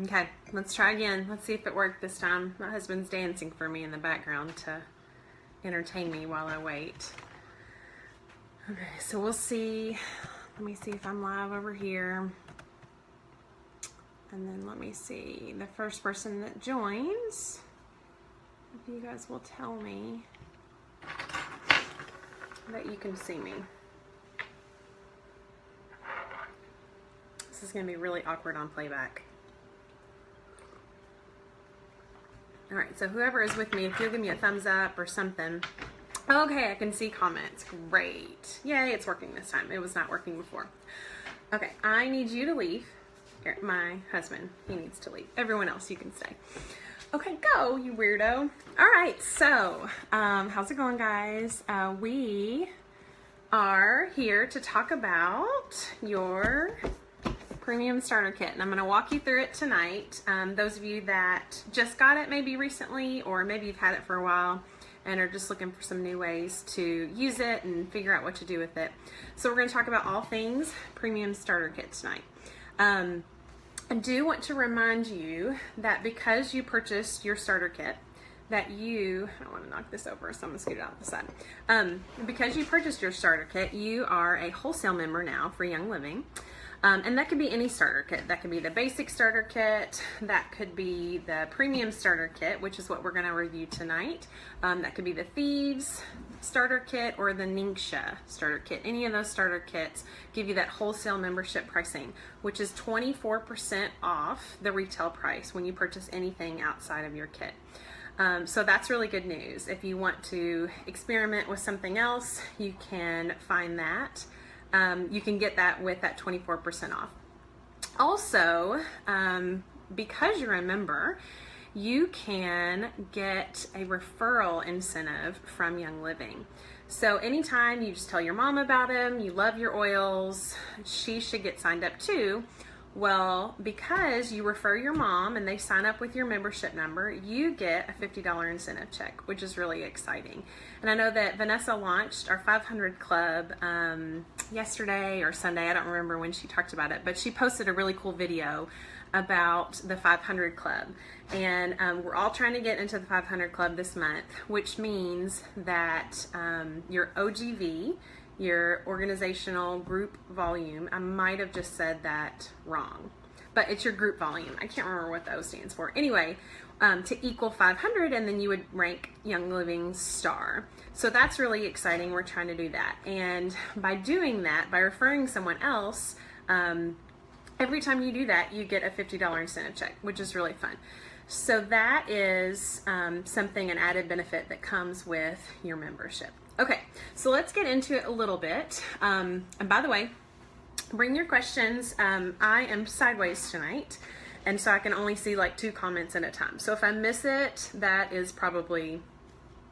Okay, let's try again. Let's see if it worked this time. My husband's dancing for me in the background to entertain me while I wait. Okay, so we'll see. Let me see if I'm live over here. And then let me see the first person that joins. If you guys will tell me that you can see me. This is going to be really awkward on playback. All right, so whoever is with me, if you'll give me a thumbs up or something. Okay, I can see comments. Great. Yay, it's working this time. It was not working before. Okay, I need you to leave. Here, my husband, he needs to leave. Everyone else, you can stay. Okay, go, you weirdo. All right, so how's it going, guys? We are here to talk about your premium starter kit, and I'm going to walk you through it tonight. Those of you that just got it maybe recently, or maybe you've had it for a while and are just looking for some new ways to use it and figure out what to do with it. So we're going to talk about all things premium starter kit tonight. I do want to remind you that because you purchased your starter kit, that you, I don't want to knock this over, so I'm going to scoot it out the side. Because you purchased your starter kit, you are a wholesale member now for Young Living. And that could be any starter kit. That could be the basic starter kit. That could be the premium starter kit, which is what we're going to review tonight. That could be the Thieves starter kit or the Ningxia starter kit. Any of those starter kits give you that wholesale membership pricing, which is 24% off the retail price when you purchase anything outside of your kit. So that's really good news. If you want to experiment with something else, you can find that. You can get that with that 24% off. Also, because you're a member, you can get a referral incentive from Young Living. So anytime you just tell your mom about them, you love your oils, she should get signed up too. Well, because you refer your mom and they sign up with your membership number, you get a $50 incentive check, which is really exciting. And I know that Vanessa launched our 500 Club yesterday or Sunday. I don't remember when she talked about it, but she posted a really cool video about the 500 Club. And we're all trying to get into the 500 Club this month, which means that your OGV, your organizational group volume, I might have just said that wrong, but it's your group volume. I can't remember what the O stands for. Anyway, to equal 500, and then you would rank Young Living Star. So that's really exciting. We're trying to do that. And by doing that, by referring someone else, every time you do that, you get a $50 incentive check, which is really fun. So that is something, an added benefit that comes with your membership. Okay, so let's get into it a little bit. And by the way, bring your questions. I am sideways tonight, and so I can only see like 2 comments at a time. So if I miss it, that is probably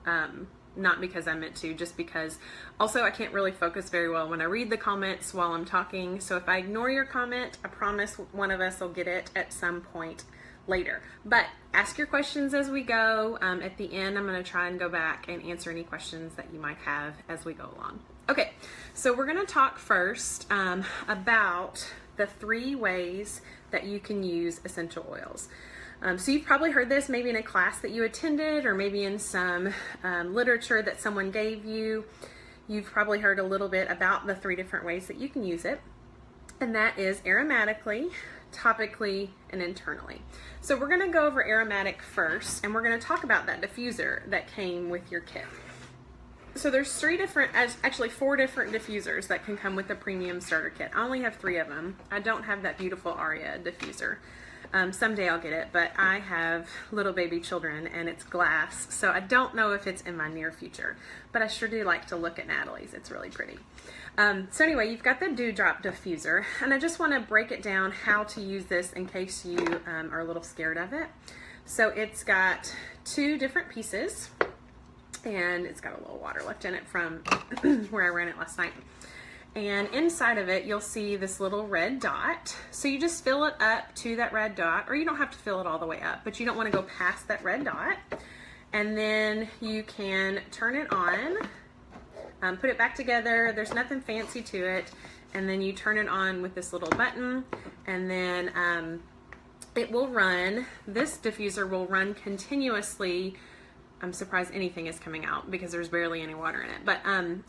not because I meant to, just because also I can't really focus very well when I read the comments while I'm talking. So if I ignore your comment, I promise one of us will get it at some point later. But ask your questions as we go. At the end, I'm going to try and go back and answer any questions that you might have as we go along. Okay, so we're going to talk first about the 3 ways that you can use essential oils. So you've probably heard this maybe in a class that you attended, or maybe in some literature that someone gave you. You've probably heard a little bit about the 3 different ways that you can use it, and that is aromatically, topically, and internally. So we're going to go over aromatic first, and we're going to talk about that diffuser that came with your kit. So there's 4 different diffusers that can come with the premium starter kit. I only have 3 of them. I don't have that beautiful Aria diffuser. Someday I'll get it, but I have little baby children and it's glass, so I don't know if it's in my near future, but I sure do like to look at Natalie's. It's really pretty. So anyway, you've got the Dewdrop diffuser, and I just want to break it down how to use this in case you are a little scared of it. So it's got 2 different pieces, and it's got a little water left in it from where I ran it last night. And inside of it, you'll see this little red dot. So you just fill it up to that red dot, or you don't have to fill it all the way up, but you don't want to go past that red dot. And then you can turn it on, put it back together. There's nothing fancy to it. And then you turn it on with this little button, and then it will run, this diffuser will run continuously. I'm surprised anything is coming out because there's barely any water in it, but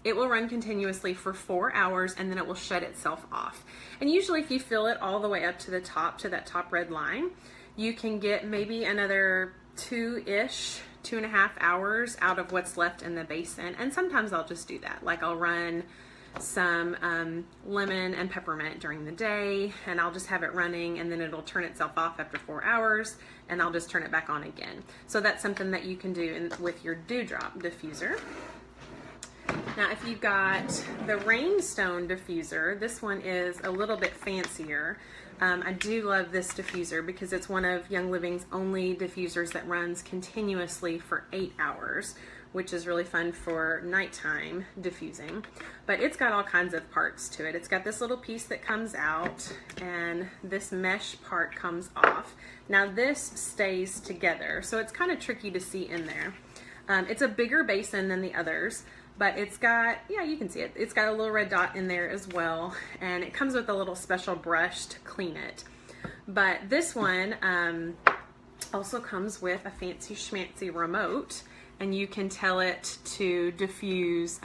it will run continuously for 4 hours and then it will shut itself off. And usually if you fill it all the way up to the top, to that top red line, you can get maybe another 2.5 hours out of what's left in the basin. And sometimes I'll just do that. Like I'll run some lemon and peppermint during the day, and I'll just have it running, and then it'll turn itself off after 4 hours, and I'll just turn it back on again. So that's something that you can do with your Dewdrop diffuser. Now, if you've got the Rainstone diffuser, this one is a little bit fancier. I do love this diffuser because it's one of Young Living's only diffusers that runs continuously for 8 hours, which is really fun for nighttime diffusing. But it's got all kinds of parts to it. It's got this little piece that comes out, and this mesh part comes off. Now this stays together, so it's kind of tricky to see in there. It's a bigger basin than the others, but it's got, yeah, you can see it. It's got a little red dot in there as well, and it comes with a little special brush to clean it. But this one also comes with a fancy schmancy remote, and you can tell it to diffuse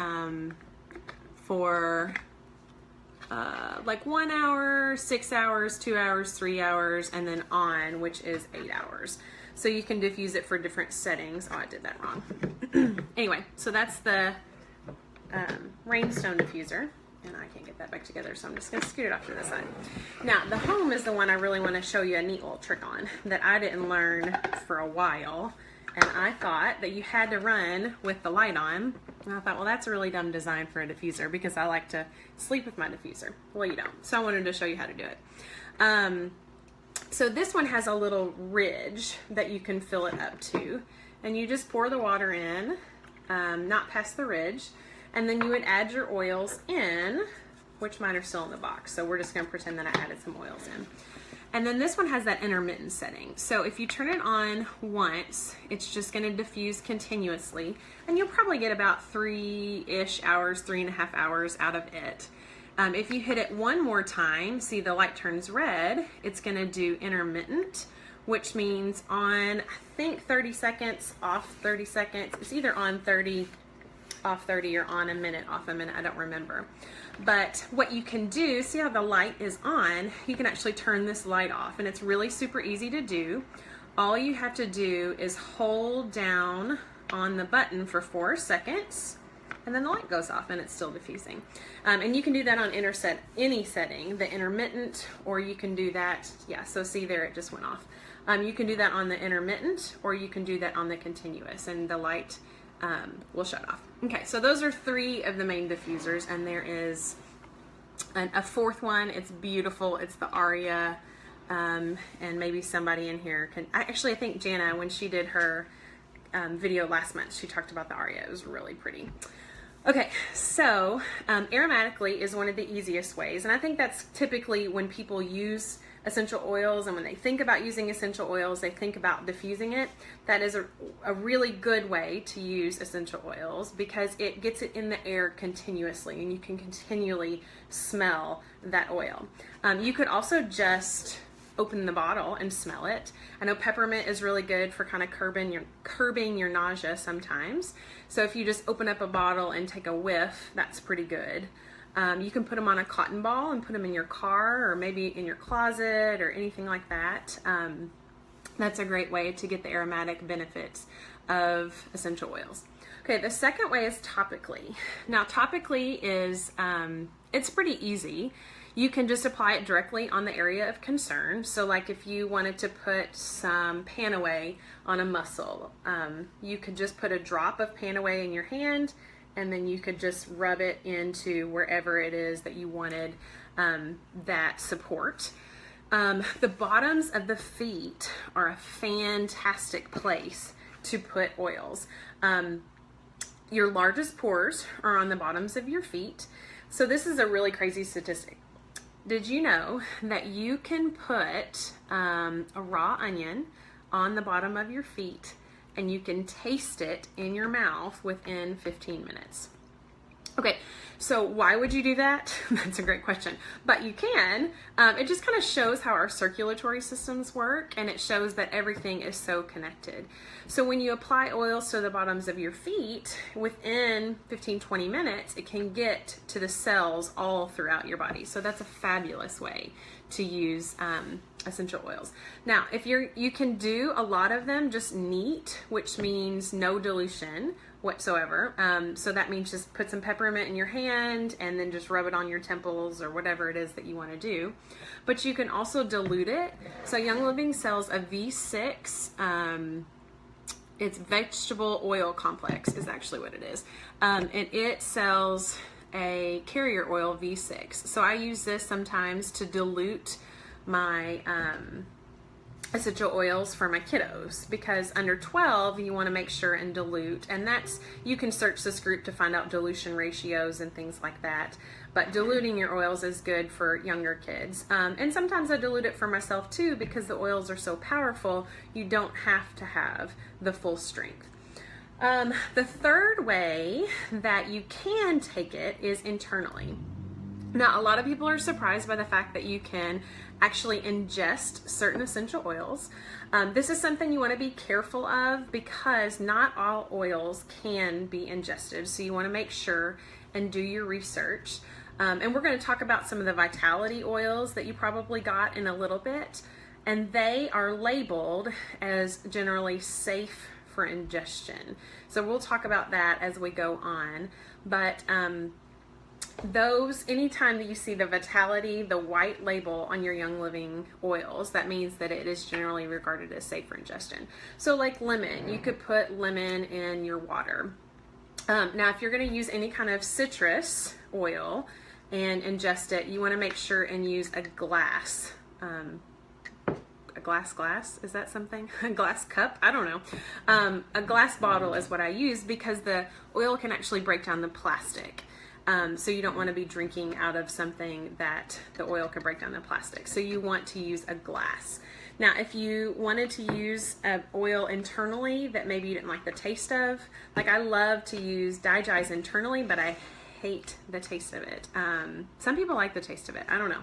for like 1 hour, 6 hours, 2 hours, 3 hours, and then on, which is 8 hours. So you can diffuse it for different settings. Oh, I did that wrong. Anyway, so that's the Rainstone diffuser, and I can't get that back together, so I'm just going to scoot it off to the side. Now, the Home is the one I really want to show you a neat little trick on that I didn't learn for a while. And I thought that you had to run with the light on. And I thought, well, that's a really dumb design for a diffuser because I like to sleep with my diffuser. Well, you don't. So I wanted to show you how to do it. So this one has a little ridge that you can fill it up to. And you just pour the water in, not past the ridge. And then you would add your oils in, which mine are still in the box. So we're just going to pretend that I added some oils in. And then this one has that intermittent setting. So if you turn it on once, it's just going to diffuse continuously. And you'll probably get about 3-ish hours, 3.5 hours out of it. If you hit it one more time, see the light turns red, it's going to do intermittent, which means on, I think 30 seconds, off 30 seconds. It's either on 30, off 30, or on a minute, off a minute. I don't remember. But what you can do, see how the light is on, you can actually turn this light off, and it's really super easy to do. All you have to do is hold down on the button for 4 seconds, and then the light goes off and it's still diffusing. And you can do that on any setting, the intermittent, or you can do that, yeah, so see there it just went off. You can do that on the intermittent, or you can do that on the continuous, and the light will shut off. Okay, so those are 3 of the main diffusers, and there is a 4th one. It's beautiful. It's the Aria, and maybe somebody in here can, actually I think Jana, when she did her video last month, she talked about the Aria. It was really pretty. Okay, so aromatically is one of the easiest ways, and I think that's typically when people use essential oils, and when they think about using essential oils, they think about diffusing it. That is a really good way to use essential oils because it gets it in the air continuously, and you can continually smell that oil. You could also just open the bottle and smell it. I know peppermint is really good for kind of curbing your nausea sometimes. So if you just open up a bottle and take a whiff, that's pretty good. You can put them on a cotton ball and put them in your car or maybe in your closet or anything like that. That's a great way to get the aromatic benefits of essential oils. Okay, the second way is topically. Now topically is, it's pretty easy. You can just apply it directly on the area of concern. So like if you wanted to put some Panaway on a muscle, you could just put a drop of Panaway in your hand, and then you could just rub it into wherever it is that you wanted that support. The bottoms of the feet are a fantastic place to put oils. Your largest pores are on the bottoms of your feet. So this is a really crazy statistic. Did you know that you can put a raw onion on the bottom of your feet and you can taste it in your mouth within 15 minutes? Okay, so why would you do that? That's a great question. But you can. It just kind of shows how our circulatory systems work, and it shows that everything is so connected. So when you apply oils to the bottoms of your feet, within 15-20 minutes, it can get to the cells all throughout your body. So that's a fabulous way to use essential oils. Now, if you can do a lot of them just neat, which means no dilution whatsoever. So that means just put some peppermint in your hand and then just rub it on your temples or whatever it is that you want to do. But you can also dilute it. So Young Living sells a V6, it's vegetable oil complex is actually what it is. And it sells a carrier oil V6. So I use this sometimes to dilute my essential oils for my kiddos, because under 12 you want to make sure and dilute, and that's, you can search this group to find out dilution ratios and things like that, but diluting your oils is good for younger kids. And sometimes I dilute it for myself too, because the oils are so powerful you don't have to have the full strength. The third way that you can take it is internally. Now, a lot of people are surprised by the fact that you can actually ingest certain essential oils. This is something you want to be careful of, because not all oils can be ingested. So you want to make sure and do your research. And we're going to talk about some of the Vitality oils that you probably got in a little bit. And they are labeled as generally safe for ingestion. So we'll talk about that as we go on. But those, anytime that you see the Vitality, the white label on your Young Living oils, that means that it is generally regarded as safe for ingestion. So like lemon, you could put lemon in your water. Now, if you're going to use any kind of citrus oil and ingest it, you want to make sure and use a glass. A glass, is that something? A glass cup? I don't know. A glass bottle is what I use, because the oil can actually break down the plastic. So you don't want to be drinking out of something that the oil could break down the plastic. So you want to use a glass. Now, if you wanted to use an oil internally that maybe you didn't like the taste of, like I love to use DiGi's internally, but I hate the taste of it. Some people like the taste of it. I don't know.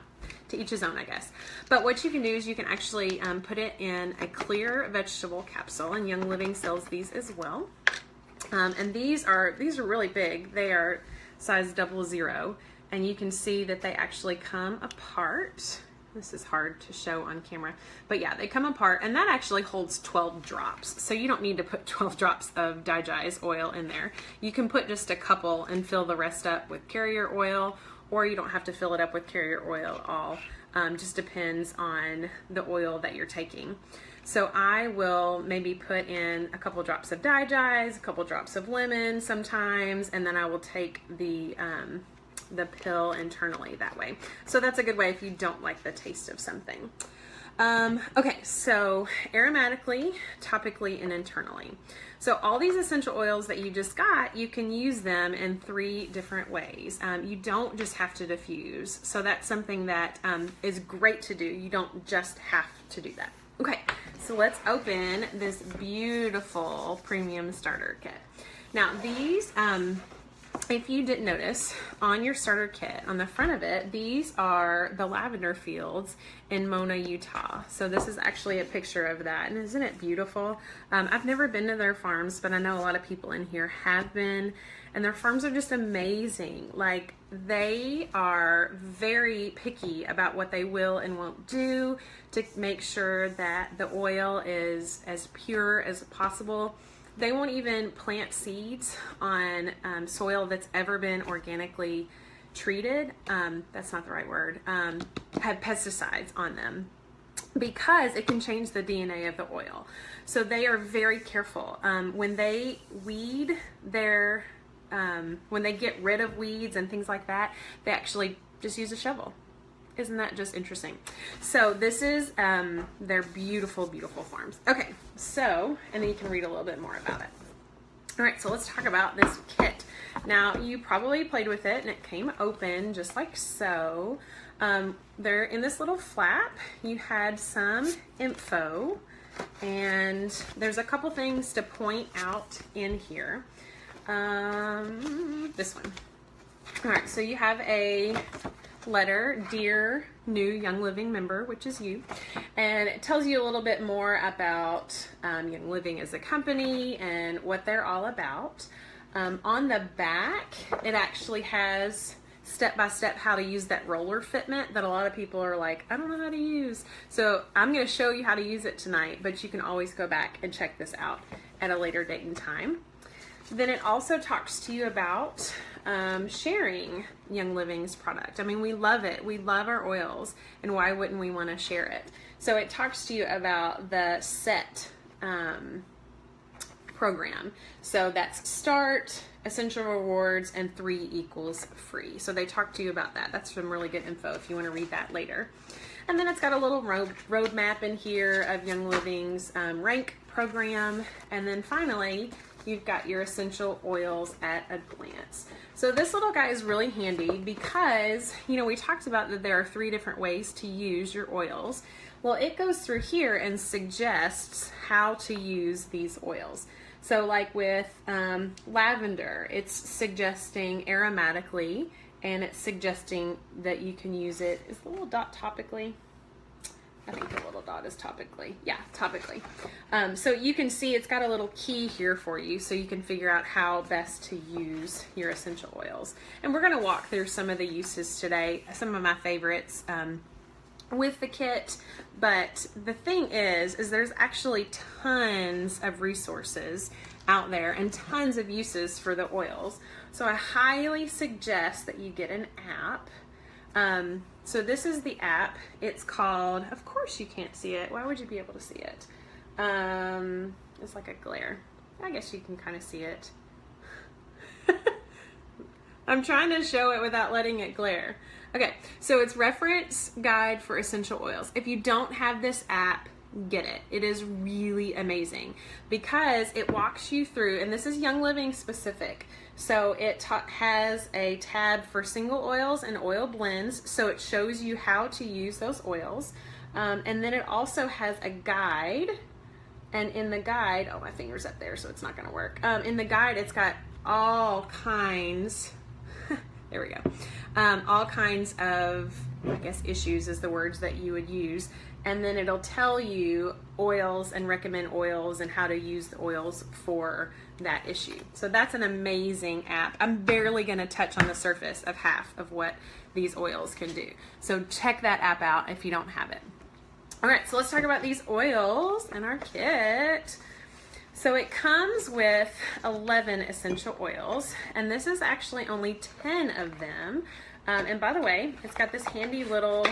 To each his own, I guess. But what you can do is you can actually put it in a clear vegetable capsule, and Young Living sells these as well. And these are really big. They are size 00, and you can see that they actually come apart. This is hard to show on camera, but yeah, they come apart, and that actually holds 12 drops. So you don't need to put 12 drops of DiGi's oil in there. You can put just a couple and fill the rest up with carrier oil, or you don't have to fill it up with carrier oil at all. Just depends on the oil that you're taking. So I will maybe put in a couple drops of DiGi's, a couple drops of lemon sometimes, and then I will take the pill internally that way. So that's a good way if you don't like the taste of something. Okay, so aromatically, topically, and internally. So all these essential oils that you just got, you can use them in 3 different ways. You don't just have to diffuse. So that's something that is great to do. You don't just have to do that. Okay, so let's open this beautiful premium starter kit. Now these, if you didn't notice, on your starter kit, on the front of it, these are the lavender fields in Mona, Utah. So this is actually a picture of that, and isn't it beautiful? I've never been to their farms, but I know a lot of people in here have been, and their farms are just amazing. Like, they are very picky about what they will and won't do to make sure that the oil is as pure as possible. They won't even plant seeds on soil that's ever been organically treated. That's not the right word. Had pesticides on them, because it can change the DNA of the oil. So they are very careful. When they weed their, when they get rid of weeds and things like that, they actually just use a shovel. Isn't that just interesting? So this is their beautiful, beautiful farms. Okay, so, and then you can read a little bit more about it. All right, so let's talk about this kit. Now, you probably played with it, and it came open just like so. There in this little flap, you had some info, and there's a couple things to point out in here. This one. All right, so you have a letter, Dear New Young Living member, which is you, and it tells you a little bit more about Young Living as a company and what they're all about. On the back, it actually has step-by-step how to use that roller fitment that a lot of people are like, I don't know how to use. So I'm going to show you how to use it tonight, but you can always go back and check this out at a later date and time. Then it also talks to you about sharing Young Living's product. I mean, we love it. We love our oils, and why wouldn't we want to share it? So it talks to you about the SET program. So that's Start, Essential Rewards, and 3 equals free. So they talk to you about that. That's some really good info if you want to read that later. And then it's got a little roadmap in here of Young Living's rank program. And then finally, you've got your essential oils at a glance. So this little guy is really handy because, you know, we talked about that there are 3 different ways to use your oils. Well, it goes through here and suggests how to use these oils. So like with lavender, it's suggesting aromatically, and it's suggesting that you can use it. Is the little dot topically? I think the little dot is topically. Yeah, topically. So you can see it's got a little key here for you so you can figure out how best to use your essential oils. And we're going to walk through some of the uses today, some of my favorites with the kit. But the thing is there's actually tons of resources out there and tons of uses for the oils. So I highly suggest that you get an app. So this is the app. It's called, of course you can't see it. Why would you be able to see it? It's like a glare. I guess you can kind of see it. I'm trying to show it without letting it glare. Okay, so it's Reference Guide for Essential Oils. If you don't have this app, get it. It is really amazing because it walks you through, and this is Young Living specific. So it has a tab for single oils and oil blends, so it shows you how to use those oils. And then it also has a guide, and in the guide, oh, my finger's up there, so it's not gonna work. In the guide, it's got all kinds, there we go, all kinds of, I guess issues is the words that you would use. And then it'll tell you oils and recommend oils and how to use the oils for that issue. So that's an amazing app. I'm barely going to touch on the surface of half of what these oils can do. So check that app out if you don't have it. All right, so let's talk about these oils in our kit. So it comes with 11 essential oils, and this is actually only 10 of them. And by the way, it's got this handy little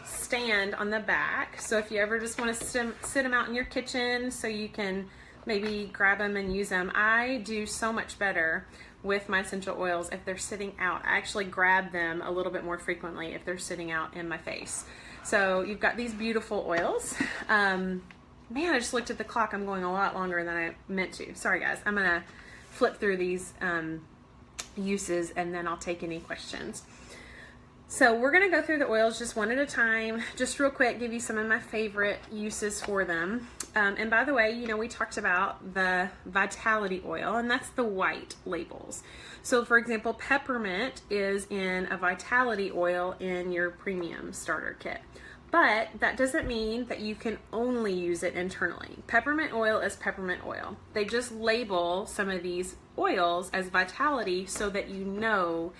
stand on the back, so if you ever just want to sit them out in your kitchen so you can maybe grab them and use them. I do so much better with my essential oils if they're sitting out. I actually grab them a little bit more frequently if they're sitting out in my face. So you've got these beautiful oils. Man, I just looked at the clock. I'm going a lot longer than I meant to. Sorry guys. I'm gonna flip through these uses and then I'll take any questions. So we're going to go through the oils just one at a time, just real quick, give you some of my favorite uses for them. And by the way, you know, we talked about the Vitality oil, and that's the white labels. So for example, peppermint is in a Vitality oil in your premium starter kit. But that doesn't mean that you can only use it internally. Peppermint oil is peppermint oil. They just label some of these oils as Vitality so that you know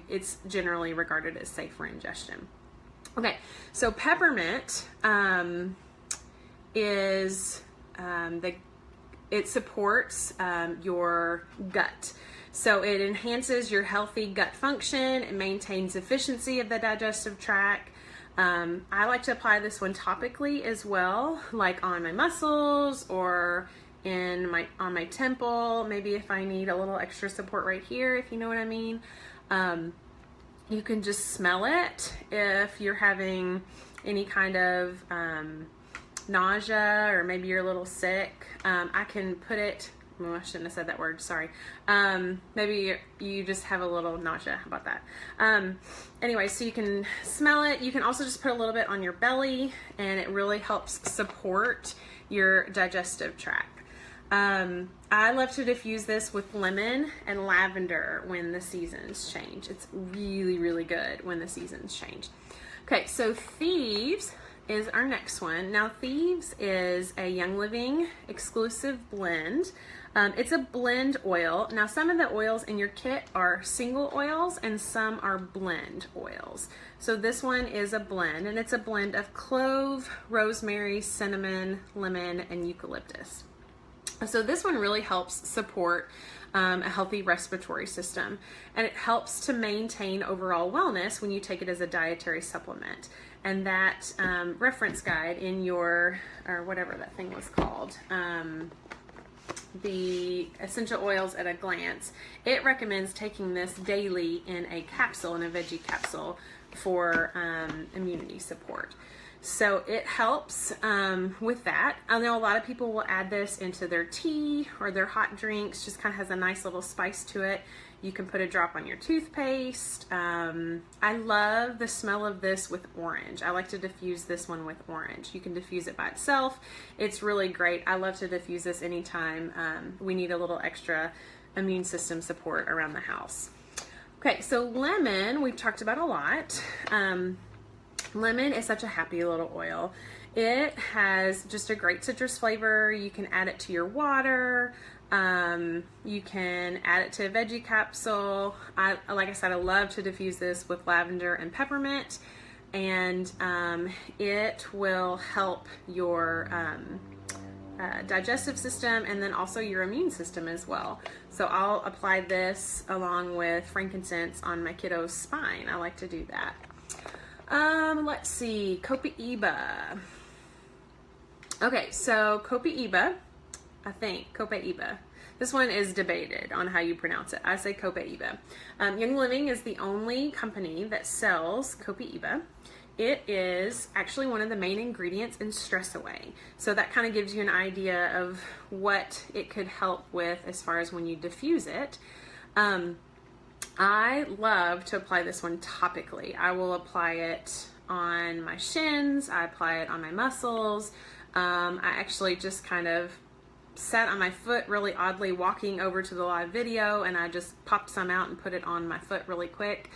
it's generally regarded as safe for ingestion. Okay, so peppermint it supports your gut. So it enhances your healthy gut function, it maintains efficiency of the digestive tract. I like to apply this one topically as well, like on my muscles or on my temple, maybe if I need a little extra support right here, if you know what I mean. You can just smell it if you're having any kind of nausea or maybe you're a little sick. I can put it, oh, I shouldn't have said that word, sorry. Maybe you just have a little nausea, how about that? Anyway, so you can smell it. You can also just put a little bit on your belly and it really helps support your digestive tract. I love to diffuse this with lemon and lavender when the seasons change. It's really, really good when the seasons change. Okay, so Thieves is our next one. Now, Thieves is a Young Living exclusive blend. It's a blend oil. Now, some of the oils in your kit are single oils and some are blend oils. So this one is a blend, and it's a blend of clove, rosemary, cinnamon, lemon, and eucalyptus. So this one really helps support a healthy respiratory system, and it helps to maintain overall wellness when you take it as a dietary supplement. And that reference guide in your, or whatever that thing was called, the Essential Oils at a Glance, it recommends taking this daily in a capsule, in a veggie capsule, for immunity support. So it helps with that. I know a lot of people will add this into their tea or their hot drinks, just kind of has a nice little spice to it. You can put a drop on your toothpaste. I love the smell of this with orange. I like to diffuse this one with orange. You can diffuse it by itself. It's really great. I love to diffuse this anytime we need a little extra immune system support around the house. Okay, so lemon, we've talked about a lot. Lemon is such a happy little oil. It has just a great citrus flavor. You can add it to your water. You can add it to a veggie capsule. Like I said, I love to diffuse this with lavender and peppermint, and it will help your digestive system and then also your immune system as well. So I'll apply this along with frankincense on my kiddo's spine. I like to do that. Let's see, Copaiba. Okay, so Copaiba, I think, Copaiba. This one is debated on how you pronounce it. I say Copaiba. Young Living is the only company that sells Copaiba. It is actually one of the main ingredients in Stress Away. So that kind of gives you an idea of what it could help with as far as when you diffuse it. I love to apply this one topically. I will apply it on my shins. I apply it on my muscles. I actually just kind of sat on my foot really oddly walking over to the live video, and I just popped some out and put it on my foot really quick.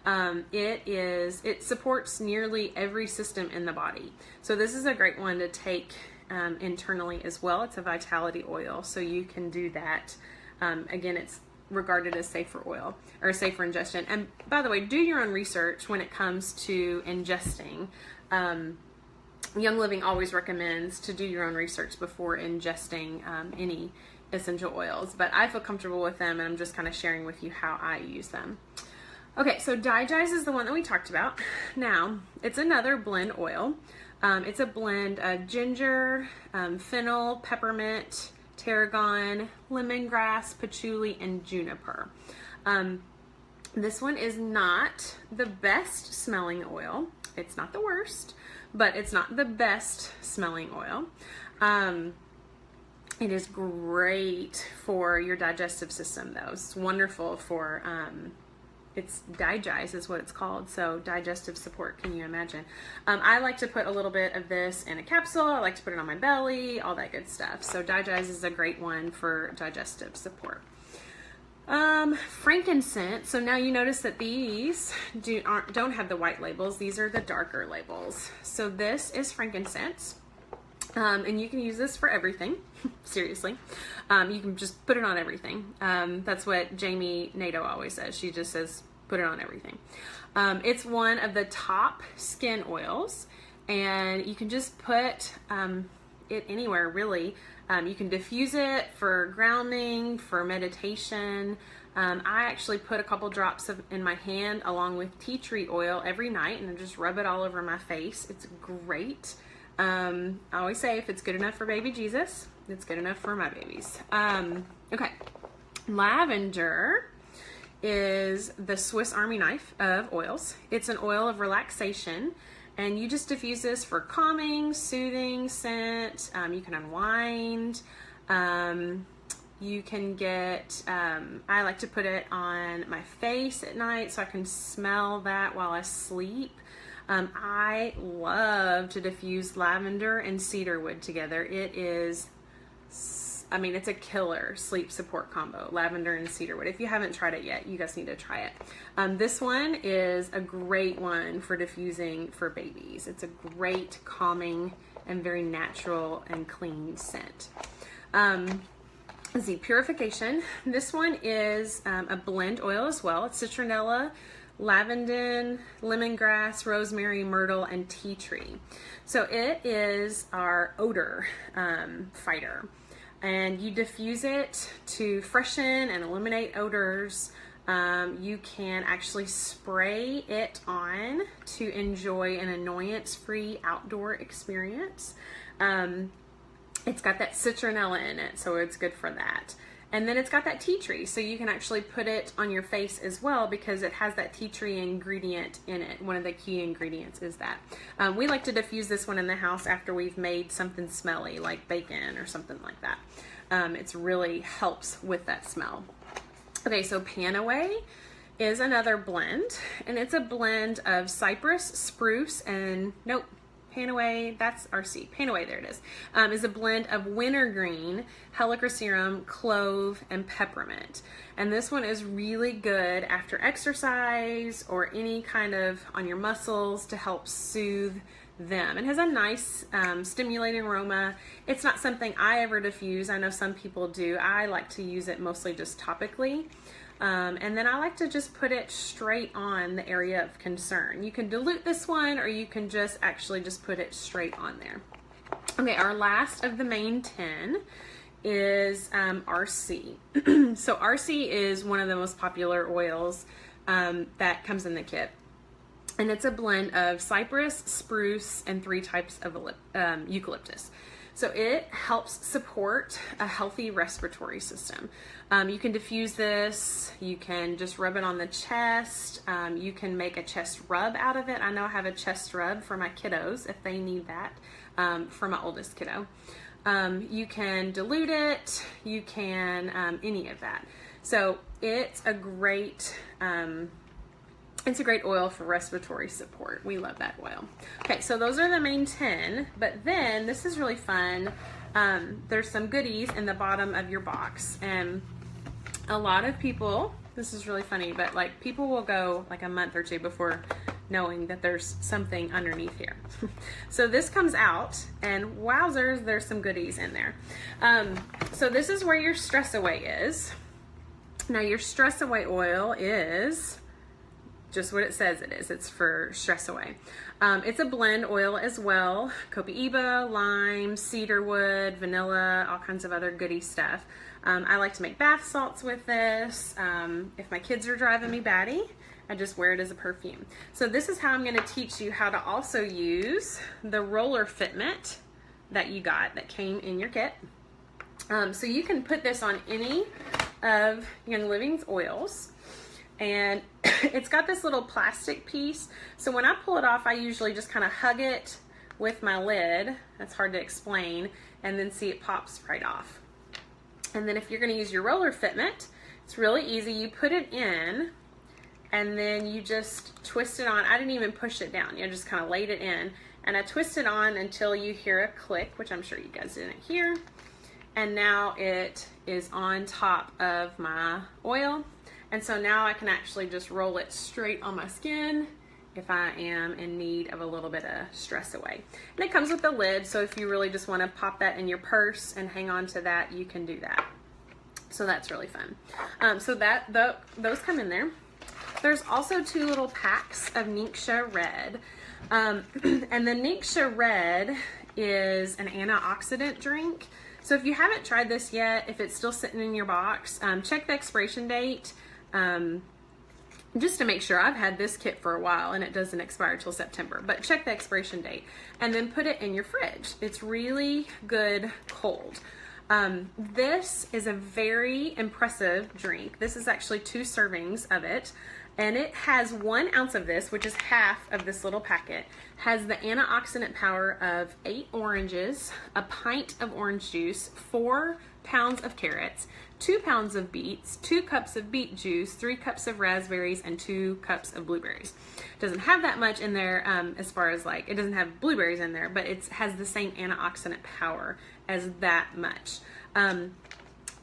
It supports nearly every system in the body. So this is a great one to take internally as well. It's a vitality oil, so you can do that. Again, it's regarded as safe for oil or safe for ingestion. And by the way, do your own research when it comes to ingesting. Young Living always recommends to do your own research before ingesting any essential oils, but I feel comfortable with them, and I'm just kind of sharing with you how I use them. Okay, so Digize is the one that we talked about. Now, it's another blend oil. It's a blend of ginger, fennel, peppermint, tarragon, lemongrass, patchouli, and juniper. This one is not the best smelling oil. It's not the worst, but it's not the best smelling oil. It is great for your digestive system, though. It's wonderful for, it's Digize is what it's called, so digestive support, can you imagine? I like to put a little bit of this in a capsule. I like to put it on my belly, all that good stuff. So Digize is a great one for digestive support. Frankincense. So now you notice that these don't have the white labels. These are the darker labels. So this is frankincense. And you can use this for everything. Seriously. You can just put it on everything. That's what Jamie Nato always says. She just says, put it on everything. It's one of the top skin oils, and you can just put it anywhere, really. You can diffuse it for grounding, for meditation. I actually put a couple drops in my hand along with tea tree oil every night, and I just rub it all over my face. It's great. I always say if it's good enough for baby Jesus, it's good enough for my babies. Okay. Lavender is the Swiss Army knife of oils. It's an oil of relaxation, and you just diffuse this for calming, soothing scent. You can unwind. You can get, I like to put it on my face at night so I can smell that while I sleep. I love to diffuse lavender and cedarwood together. It is I mean, it's a killer sleep support combo, lavender and cedarwood. If you haven't tried it yet, you guys need to try it. This one is a great one for diffusing for babies. It's a great calming and very natural and clean scent. Let's see, purification. This one is a blend oil as well. It's citronella, lavender, lemongrass, rosemary, myrtle, and tea tree. So it is our odor fighter, and you diffuse it to freshen and eliminate odors. You can actually spray it on to enjoy an annoyance-free outdoor experience. It's got that citronella in it, so it's good for that. And then it's got that tea tree, so you can actually put it on your face as well because it has that tea tree ingredient in it. One of the key ingredients is that. We like to diffuse this one in the house after we've made something smelly like bacon or something like that. It really helps with that smell. Okay, so Panaway is another blend, and it's a blend of cypress, spruce, and Panaway, that's RC. Panaway, there it is a blend of wintergreen, helichrysum, clove, and peppermint. And this one is really good after exercise or any kind of on your muscles to help soothe them. It has a nice stimulating aroma. It's not something I ever diffuse. I know some people do. I like to use it mostly just topically. And then I like to just put it straight on the area of concern. You can dilute this one, or you can just actually just put it straight on there. Okay, our last of the main 10 is RC. So RC is one of the most popular oils that comes in the kit. And it's a blend of cypress, spruce, and 3 types of eucalyptus. So it helps support a healthy respiratory system. You can diffuse this, you can just rub it on the chest, you can make a chest rub out of it. I know I have a chest rub for my kiddos if they need that, for my oldest kiddo. You can dilute it, you can any of that. So it's a great oil for respiratory support. We love that oil. Okay, so those are the main 10, but then this is really fun. There's some goodies in the bottom of your box, and a lot of people, this is really funny, but like people will go like a month or 2 before knowing that there's something underneath here. So this comes out, and wowzers, there's some goodies in there. So this is where your Stress Away is. Now your Stress Away oil is just what it says it is. It's for Stress Away. It's a blend oil as well. Copaiba, lime, cedarwood, vanilla, all kinds of other goody stuff. I like to make bath salts with this. If my kids are driving me batty, I just wear it as a perfume. So this is how I'm going to teach you how to also use the roller fitment that you got that came in your kit. So you can put this on any of Young Living's oils. And it's got this little plastic piece. So when I pull it off, I usually just kind of hug it with my lid. That's hard to explain. And then see it pops right off. And then if you're going to use your roller fitment, it's really easy. You put it in and then you just twist it on. I didn't even push it down. You just kind of laid it in. And I twist it on until you hear a click, which I'm sure you guys didn't hear. And now it is on top of my oil. And so now I can actually just roll it straight on my skin if I am in need of a little bit of Stress Away. And it comes with a lid, so if you really just want to pop that in your purse and hang on to that, you can do that. So that's really fun. So those come in there. There's also 2 little packs of Ningxia Red. And the Ningxia Red is an antioxidant drink. So if you haven't tried this yet, if it's still sitting in your box, check the expiration date. Just to make sure. I've had this kit for a while and it doesn't expire till September, but check the expiration date and then put it in your fridge. It's really good cold. This is a very impressive drink. This is actually 2 servings of it. And it has 1 ounce of this, which is half of this little packet, has the antioxidant power of 8 oranges, a pint of orange juice, 4 pounds of carrots, 2 pounds of beets, 2 cups of beet juice, 3 cups of raspberries, and 2 cups of blueberries. It doesn't have that much in there as far as like, it doesn't have blueberries in there, but it has the same antioxidant power as that much.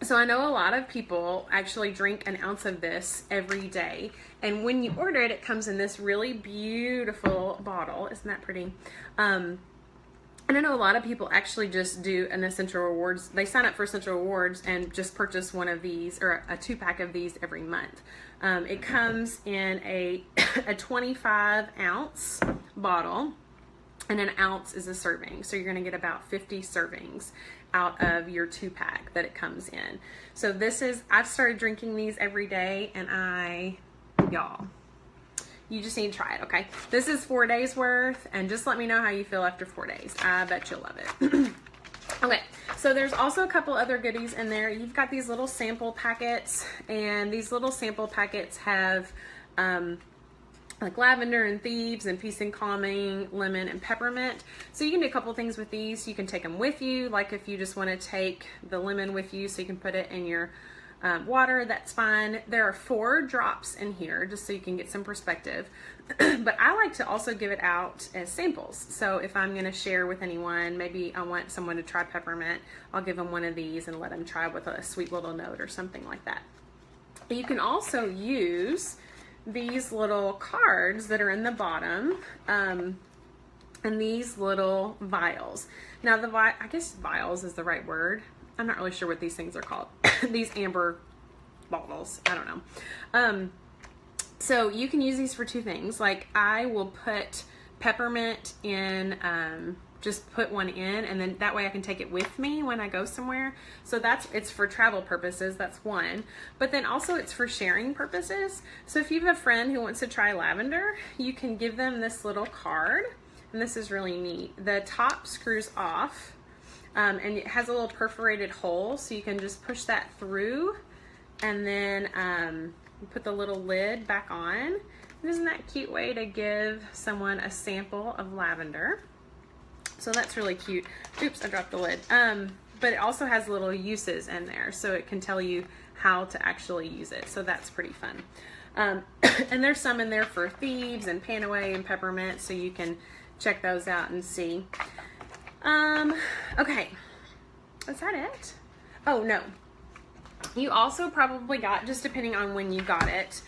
So I know a lot of people actually drink an ounce of this every day. And when you order it, it comes in this really beautiful bottle. Isn't that pretty? And I know a lot of people actually just do an Essential Rewards. They sign up for Essential Rewards and just purchase one of these or a 2-pack of these every month. It comes in a 25 ounce bottle, and an ounce is a serving. So you're going to get about 50 servings out of your 2-pack that it comes in. So this is, I've started drinking these every day, and y'all, you just need to try it, okay? This is 4 days worth, and just let me know how you feel after 4 days. I bet you'll love it. Okay, so there's also a couple other goodies in there. You've got these little sample packets, and these little sample packets have like lavender and thieves and peace and calming, lemon and peppermint. So you can do a couple things with these. You can take them with you, like if you just want to take the lemon with you so you can put it in your water, that's fine. There are 4 drops in here just so you can get some perspective. But I like to also give it out as samples. So if I'm going to share with anyone, maybe I want someone to try peppermint, I'll give them one of these and let them try with a sweet little note or something like that. You can also use these little cards that are in the bottom, and these little vials. Now I guess vials is the right word. I'm not really sure what these things are called. These amber bottles, I don't know. So you can use these for 2 things. Like I will put peppermint in, just put one in, and then that way I can take it with me when I go somewhere. So it's for travel purposes, that's one. But then also it's for sharing purposes. So if you have a friend who wants to try lavender, you can give them this little card, and this is really neat. The top screws off, and it has a little perforated hole, so you can just push that through, and then you put the little lid back on. And isn't that a cute way to give someone a sample of lavender? So that's really cute. Oops, I dropped the lid. But it also has little uses in there, so it can tell you how to actually use it. So that's pretty fun. And there's some in there for thieves and panaway and peppermint, so you can check those out and see. Okay, is that it? Oh, no. You also probably got, just depending on when you got it,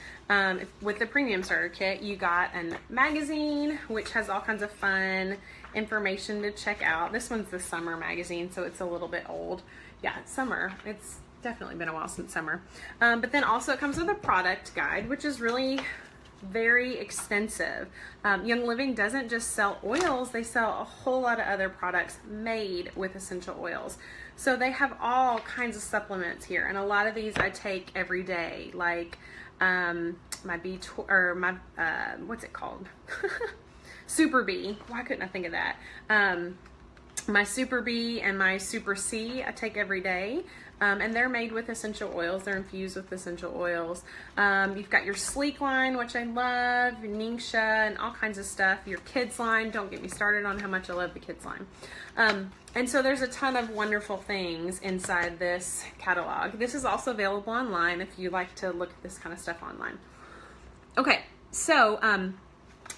with the Premium Starter Kit, you got a magazine, which has all kinds of fun information to check out. This one's the summer magazine, so it's a little bit old. Yeah, it's summer. It's definitely been a while since summer. But then also it comes with a product guide, which is really very extensive. Young Living doesn't just sell oils, they sell a whole lot of other products made with essential oils. So they have all kinds of supplements here, and a lot of these I take every day, like my what's it called? Super B. Why couldn't I think of that? My Super B and my Super C I take every day. And they're made with essential oils. They're infused with essential oils. You've got your Sleek line, which I love, your Ningxia, and all kinds of stuff. Your Kids line, don't get me started on how much I love the Kids line. And so there's a ton of wonderful things inside this catalog. This is also available online if you like to look at this kind of stuff online. Okay, so,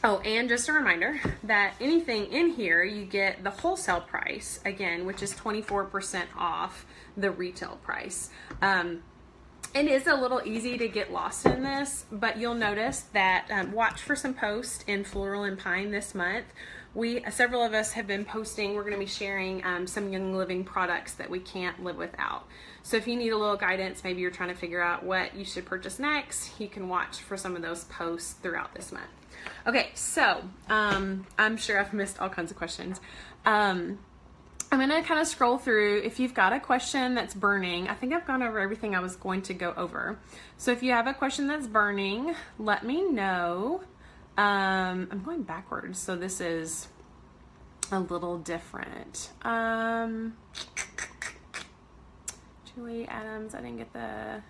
oh, and just a reminder that anything in here, you get the wholesale price, again, which is 24% off the retail price. It is a little easy to get lost in this, but you'll notice that, watch for some posts in Floral and Pine this month. Several of us have been posting, we're going to be sharing some Young Living products that we can't live without. So if you need a little guidance, maybe you're trying to figure out what you should purchase next, you can watch for some of those posts throughout this month. Okay, so I'm sure I've missed all kinds of questions. I'm going to kind of scroll through. If you've got a question that's burning, I think I've gone over everything I was going to go over. So if you have a question that's burning, let me know. I'm going backwards, so this is a little different. Julie Adams, I didn't get the...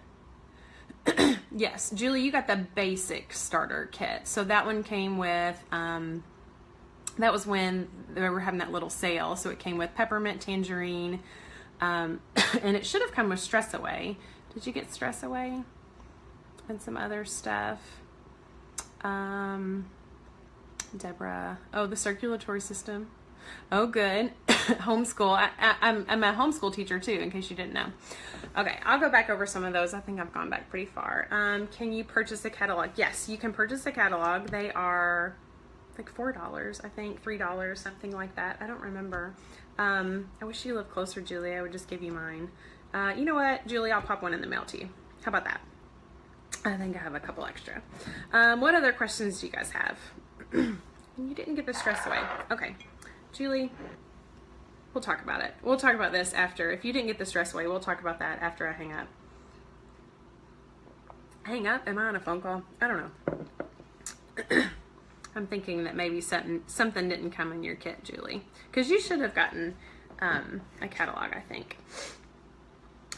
Yes, Julie, you got the basic starter kit. So that one came with, that was when they were having that little sale. So it came with peppermint, tangerine, and it should have come with Stress Away. Did you get Stress Away? And some other stuff. Deborah. Oh, the circulatory system. Oh, good. Homeschool. I'm a homeschool teacher too, in case you didn't know. Okay, I'll go back over some of those. I think I've gone back pretty far. Can you purchase a catalog? Yes, you can purchase a catalog. They are like $4, I think, $3, something like that. I don't remember. I wish you lived closer, Julie. I would just give you mine. You know what, Julie? I'll pop one in the mail to you. How about that? I think I have a couple extra. What other questions do you guys have? You didn't get the Stress Away. Okay, Julie, we'll talk about it. We'll talk about this after. If you didn't get the Stress Away, we'll talk about that after I hang up. Hang up? Am I on a phone call? I don't know. I'm thinking that maybe something didn't come in your kit, Julie, because you should have gotten a catalog, I think.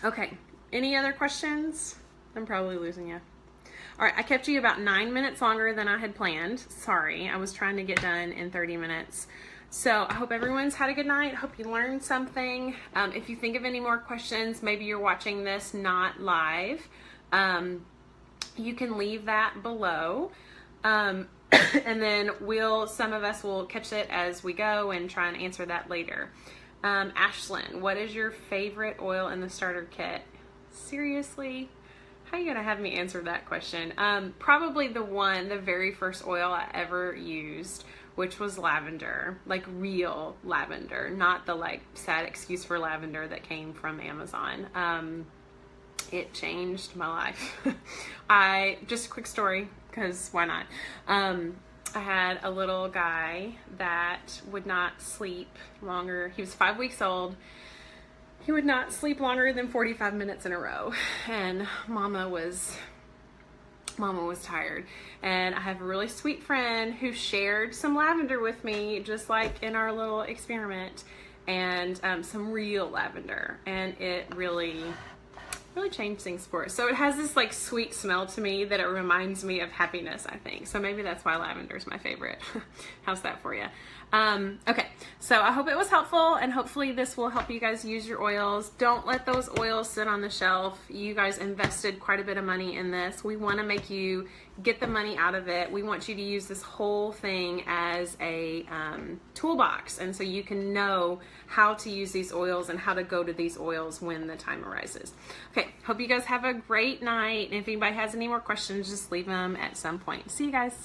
Okay, any other questions? I'm probably losing you. All right, I kept you about 9 minutes longer than I had planned. Sorry, I was trying to get done in 30 minutes. So I hope everyone's had a good night. Hope you learned something. If you think of any more questions, maybe you're watching this not live, you can leave that below. And then some of us will catch it as we go and try and answer that later. Ashlyn, what is your favorite oil in the starter kit? Seriously? How are you gonna have me answer that question? Probably the very first oil I ever used, which was lavender, like real lavender, not the like sad excuse for lavender that came from Amazon. It changed my life. Just a quick story, because why not? I had a little guy that would not sleep longer. He was 5 weeks old. He would not sleep longer than 45 minutes in a row, and Mama was tired. And I have a really sweet friend who shared some lavender with me, just like in our little experiment, and some real lavender, and it really changed things for us. So it has this like sweet smell to me that it reminds me of happiness, I think. So maybe that's why lavender is my favorite. How's that for you? Okay, so I hope it was helpful, and hopefully this will help you guys use your oils. Don't let those oils sit on the shelf. You guys invested quite a bit of money in this. We want to make you get the money out of it. We want you to use this whole thing as a toolbox, and so you can know how to use these oils and how to go to these oils when the time arises. Okay, hope you guys have a great night, and if anybody has any more questions, just leave them at some point. See you guys.